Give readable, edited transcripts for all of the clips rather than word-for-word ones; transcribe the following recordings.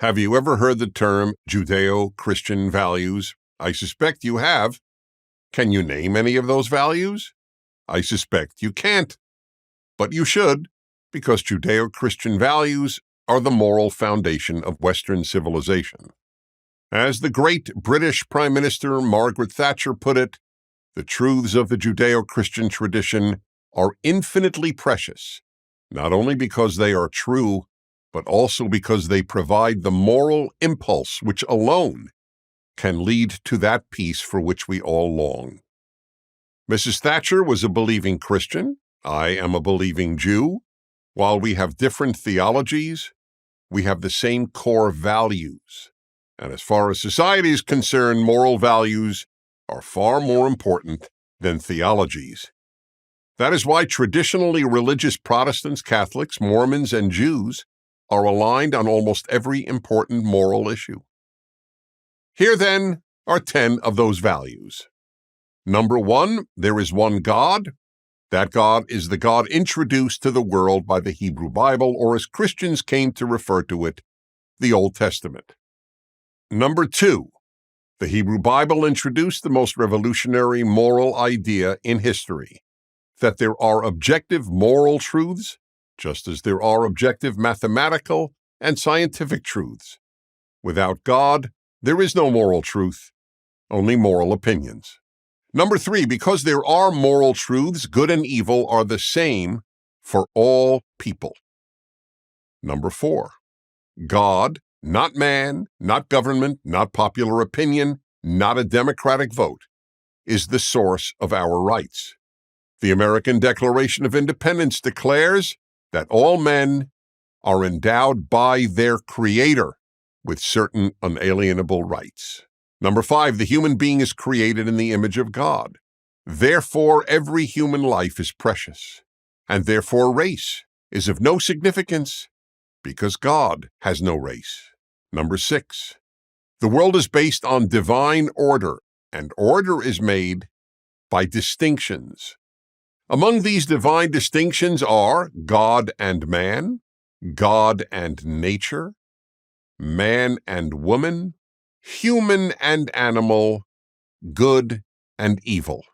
Have you ever heard the term Judeo-Christian values? I suspect you have. Can you name any of those values? I suspect you can't. But you should, because Judeo-Christian values are the moral foundation of Western civilization. As the great British Prime Minister Margaret Thatcher put it, the truths of the Judeo-Christian tradition are infinitely precious, not only because they are true, but also because they provide the moral impulse which alone can lead to that peace for which we all long. Mrs. Thatcher was a believing Christian. I am a believing Jew. While we have different theologies, we have the same core values. And as far as society is concerned, moral values are far more important than theologies. That is why traditionally religious Protestants, Catholics, Mormons, and Jews are aligned on almost every important moral issue. Here, then, are 10 of those values. Number 1, there is one God. That God is the God introduced to the world by the Hebrew Bible, or as Christians came to refer to it, the Old Testament. Number 2, the Hebrew Bible introduced the most revolutionary moral idea in history, that there are objective moral truths, just as there are objective mathematical and scientific truths. Without God, there is no moral truth, only moral opinions. Number 3, because there are moral truths, good and evil are the same for all people. Number 4, God, not man, not government, not popular opinion, not a democratic vote, is the source of our rights. The American Declaration of Independence declares that all men are endowed by their Creator with certain unalienable rights. Number 5, the human being is created in the image of God. Therefore, every human life is precious, and therefore race is of no significance because God has no race. Number 6, the world is based on divine order, and order is made by distinctions. Among these divine distinctions are God and man, God and nature, man and woman, human and animal, good and evil.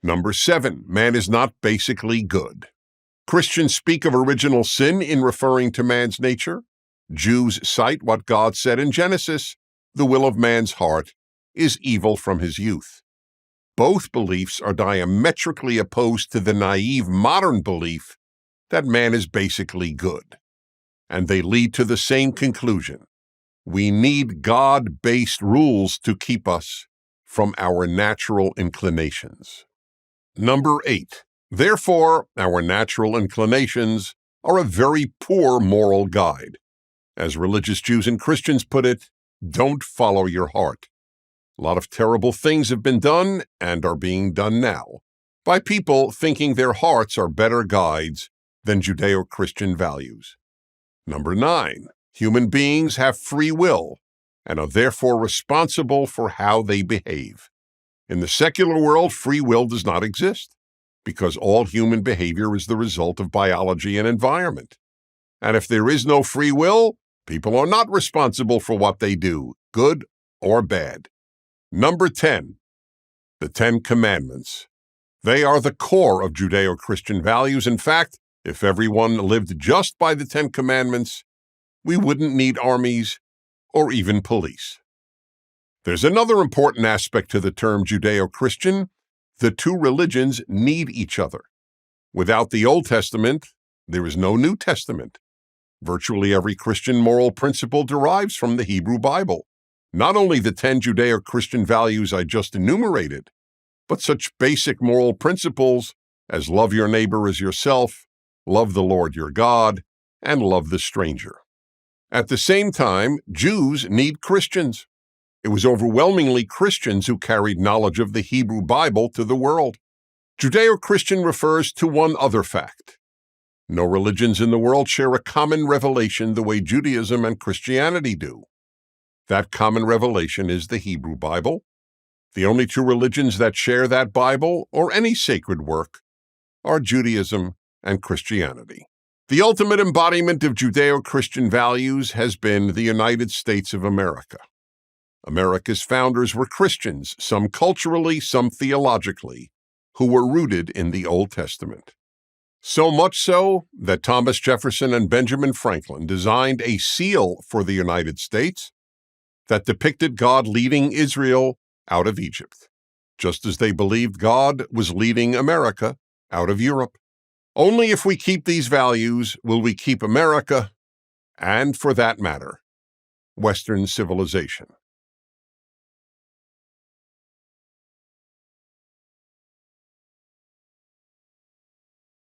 Number 7, man is not basically good. Christians speak of original sin in referring to man's nature. Jews cite what God said in Genesis, the will of man's heart is evil from his youth. Both beliefs are diametrically opposed to the naive modern belief that man is basically good. And they lead to the same conclusion. We need God-based rules to keep us from our natural inclinations. Number 8, therefore, our natural inclinations are a very poor moral guide. As religious Jews and Christians put it, don't follow your heart. A lot of terrible things have been done and are being done now by people thinking their hearts are better guides than Judeo-Christian values. Number 9, human beings have free will and are therefore responsible for how they behave. In the secular world, free will does not exist because all human behavior is the result of biology and environment. And if there is no free will, people are not responsible for what they do, good or bad. Number 10, the 10 Commandments. They are the core of Judeo-Christian values. In fact, if everyone lived just by the 10 Commandments, we wouldn't need armies or even police. There's another important aspect to the term Judeo-Christian. The two religions need each other. Without the Old Testament, there is no New Testament. Virtually every Christian moral principle derives from the Hebrew Bible. Not only the 10 Judeo-Christian values I just enumerated, but such basic moral principles as love your neighbor as yourself, love the Lord your God, and love the stranger. At the same time, Jews need Christians. It was overwhelmingly Christians who carried knowledge of the Hebrew Bible to the world. Judeo-Christian refers to one other fact. No religions in the world share a common revelation the way Judaism and Christianity do. That common revelation is the Hebrew Bible. The only two religions that share that Bible, or any sacred work, are Judaism and Christianity. The ultimate embodiment of Judeo-Christian values has been the United States of America. America's founders were Christians, some culturally, some theologically, who were rooted in the Old Testament. So much so that Thomas Jefferson and Benjamin Franklin designed a seal for the United States that depicted God leading Israel out of Egypt, just as they believed God was leading America out of Europe. Only if we keep these values will we keep America, and for that matter, Western civilization.